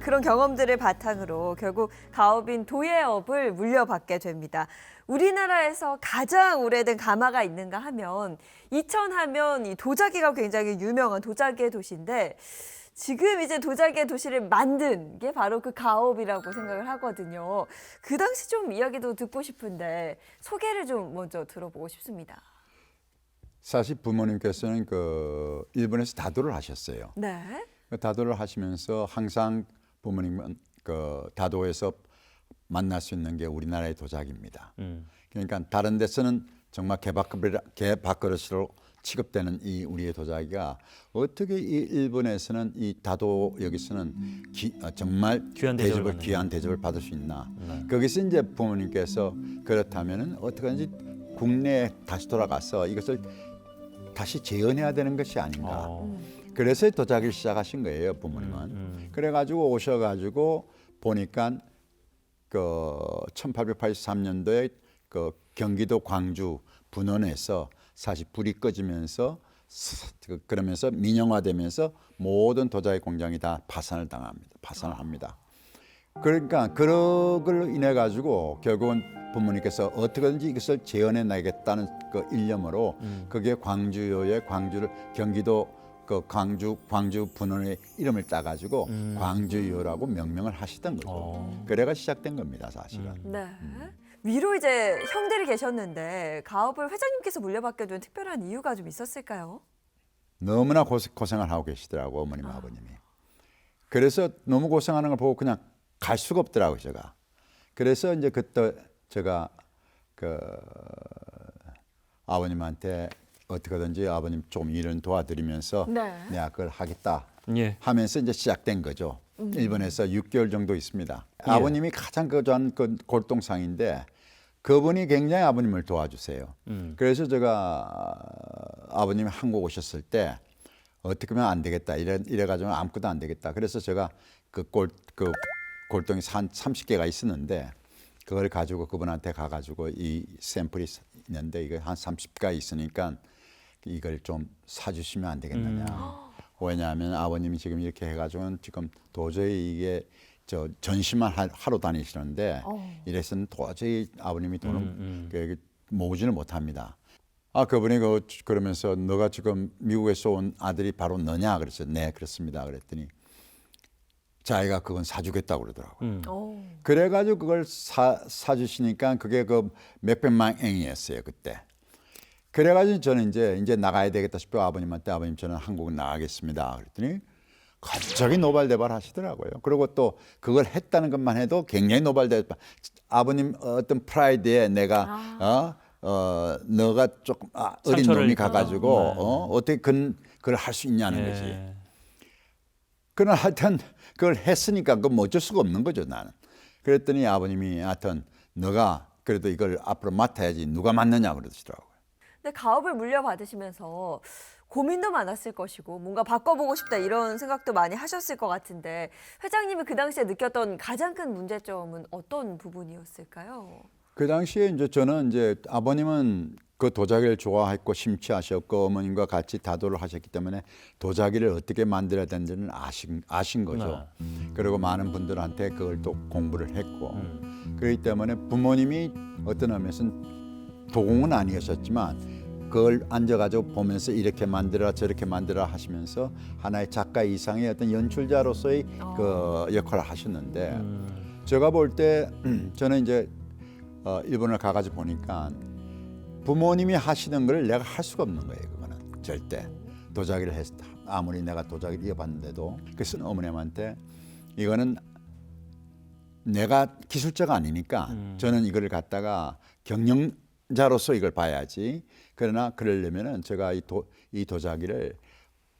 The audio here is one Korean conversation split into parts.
그런 경험들을 바탕으로 결국 가업인 도예업을 물려받게 됩니다. 우리나라에서 가장 오래된 가마가 있는가 하면 이천하면 이 도자기가 굉장히 유명한 도자기의 도시인데 지금 이제 도자기의 도시를 만든 게 바로 그 가업이라고 생각을 하거든요. 그 당시 좀 이야기도 듣고 싶은데 소개를 좀 먼저 들어보고 싶습니다. 사실 부모님께서는 그 일본에서 다도를 하셨어요. 네. 그 다도를 하시면서 항상 부모님은 그 다도에서 만날 수 있는 게 우리나라의 도자기입니다. 그러니까 다른 데서는 정말 개밥그릇으로 취급되는 이 우리의 도자기가 어떻게 이 일본에서는 이 다도 여기서는 정말 귀한 대접을 받을 수 있나? 거기서 이제 부모님께서 그렇다면은 어떻게든지 국내에 다시 돌아가서 이것을 다시 재현해야 되는 것이 아닌가. 그래서 도자기를 시작하신 거예요, 부모님은. 그래가지고 오셔가지고 보니까 그 1883년도에 그 경기도 광주 분원에서 사실 불이 꺼지면서 그러면서 민영화되면서 모든 도자기 공장이 다 파산을 합니다. 그러니까 그걸로 인해 가지고 결국은 부모님께서 어떻게든지 이것을 재현해 나가겠다는 그 일념으로 그게 광주의 경기도 그 광주 분원의 이름을 따 가지고 광주요라고 명명을 하시던 거죠. 그래가 시작된 겁니다, 사실은. 네. 위로 이제 형들이 계셨는데 가업을 회장님께서 물려받게 된 특별한 이유가 좀 있었을까요? 너무나 고생을 하고 계시더라고, 어머님 아버님이. 그래서 너무 고생하는 걸 보고 그냥 갈 수가 없더라고요, 제가. 그래서 이제 그때 제가 그 아버님한테 어떻게든지 아버님 좀 일은 도와드리면서 네. 내가 그걸 하겠다 예. 하면서 이제 시작된 거죠. 일본에서 6개월 정도 있습니다. 아버님이 가장 거주한 그 골동상인데 그분이 굉장히 아버님을 도와주세요. 그래서 제가 아버님이 한국 오셨을 때 어떻게 하면 안 되겠다 이래가지고 아무것도 안 되겠다. 그래서 제가 그 골동이 한 30개가 있었는데 그걸 가지고 그분한테 가가지고 이 샘플이 있는데 이거 한 30가 있으니까 이걸 좀 사주시면 안 되겠느냐. 왜냐하면 아버님이 지금 이렇게 해가지고는 지금 도저히 이게 저 전시만 하러 다니시는데 이래서는 도저히 아버님이 돈을 모으지를 못합니다. 그분이 그러면서 너가 지금 미국에서 온 아들이 바로 너냐 그랬어요. 네 그렇습니다. 그랬더니 자기가 그건 사주겠다고 그러더라고요. 그래가지고 그걸 사주시니까 그게 그 몇백만 엔이었어요 그때. 그래가지고 저는 이제 나가야 되겠다 싶어 아버님한테 아버님 저는 한국 나가겠습니다. 그랬더니 갑자기 노발대발 하시더라고요. 그리고 또 그걸 했다는 것만 해도 굉장히 노발대발. 아버님 어떤 프라이드에 내가 너가 조금 어린 놈이 가가지고 어떻게 그걸 할 수 있냐는 거지. 그러나 하여튼 그걸 했으니까 그건 뭐 어쩔 수가 없는 거죠 나는. 그랬더니 아버님이 하여튼 너가 그래도 이걸 앞으로 맡아야지 누가 맡느냐 그러시더라고요. 근데 가업을 물려받으시면서 고민도 많았을 것이고 뭔가 바꿔보고 싶다 이런 생각도 많이 하셨을 것 같은데 회장님이 그 당시에 느꼈던 가장 큰 문제점은 어떤 부분이었을까요? 그 당시에 이제 저는 이제 아버님은 그 도자기를 좋아했고 심취하셨고 어머님과 같이 다도를 하셨기 때문에 도자기를 어떻게 만들어야 되는지는 아신 거죠. 그리고 많은 분들한테 그걸 또 공부를 했고 그렇기 때문에 부모님이 어떤 의미에서는 도공은 아니었었지만 그걸 앉아가지고 보면서 이렇게 만들어라 저렇게 만들어라 하시면서 하나의 작가 이상의 어떤 연출자로서의 그 역할을 하셨는데 제가 볼 때 저는 이제 일본을 가가지고 보니까 부모님이 하시는 걸 내가 할 수가 없는 거예요. 그거는 절대 도자기를 했다. 아무리 내가 도자기를 이어봤는데도 그래서 어머님한테 이거는 내가 기술자가 아니니까 저는 이거를 갖다가 경영자로서 이걸 봐야지. 그러나 그러려면은 제가 이 도자기를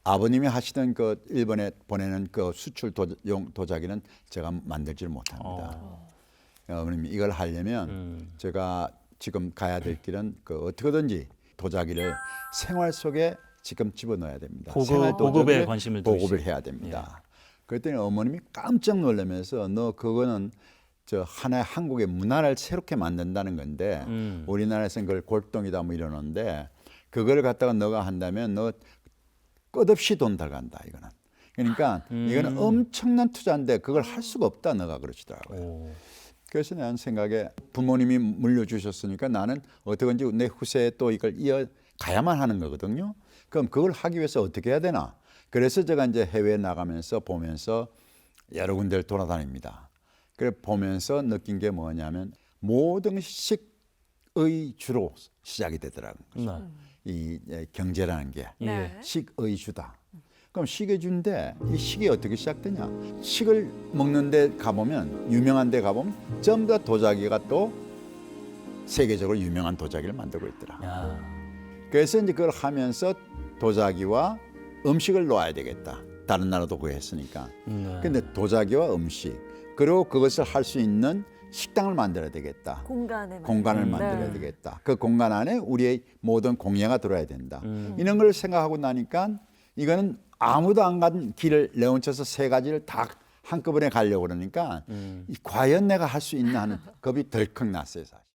아버님이 하시던 그 일본에 보내는 그 수출 도자기는 제가 만들지를 못합니다. 어머님이 이걸 하려면 제가 지금 가야 될 길은 그 어떻게든지 도자기를 생활 속에 지금 집어넣어야 됩니다. 보급에 관심을 보급을 해야 됩니다. 그랬더니 어머님이 깜짝 놀라면서 너 그거는 저 하나의 한국의 문화를 새롭게 만든다는 건데 우리나라에서는 그걸 골동이다 뭐 이러는데 그걸 갖다가 너가 한다면 너 끝없이 돈 들어간다 이거는. 그러니까 이거는 엄청난 투자인데 그걸 할 수가 없다 너가 그러시더라고요. 오. 그래서 난 생각에 부모님이 물려주셨으니까 나는 어떻게든지 내 후세에 또 이걸 이어가야만 하는 거거든요. 그럼 그걸 하기 위해서 어떻게 해야 되나? 그래서 제가 이제 해외에 나가면서 보면서 여러 군데를 돌아다닙니다. 그래 보면서 느낀 게 뭐냐면 모든 식의 주로 시작이 되더라고요. 이 경제라는 게 네. 식의 주다. 그럼 식의 주인데 이 식이 어떻게 시작되냐? 식을 먹는 데 가보면 유명한 데 가보면 전부 다 도자기가 또 세계적으로 유명한 도자기를 만들고 있더라. 야. 그래서 이제 그걸 하면서 도자기와 음식을 놓아야 되겠다. 다른 나라도 그거 했으니까. 근데 도자기와 음식 그리고 그것을 할 수 있는 식당을 만들어야 되겠다. 공간을 만들어야 네. 되겠다. 그 공간 안에 우리의 모든 공예가 들어야 된다. 이런 걸 생각하고 나니까 이거는 아무도 안 간 길을 내얹혀서 세 가지를 다 한꺼번에 가려고 그러니까 과연 내가 할 수 있나 하는 겁이 덜컥 났어요. 사실.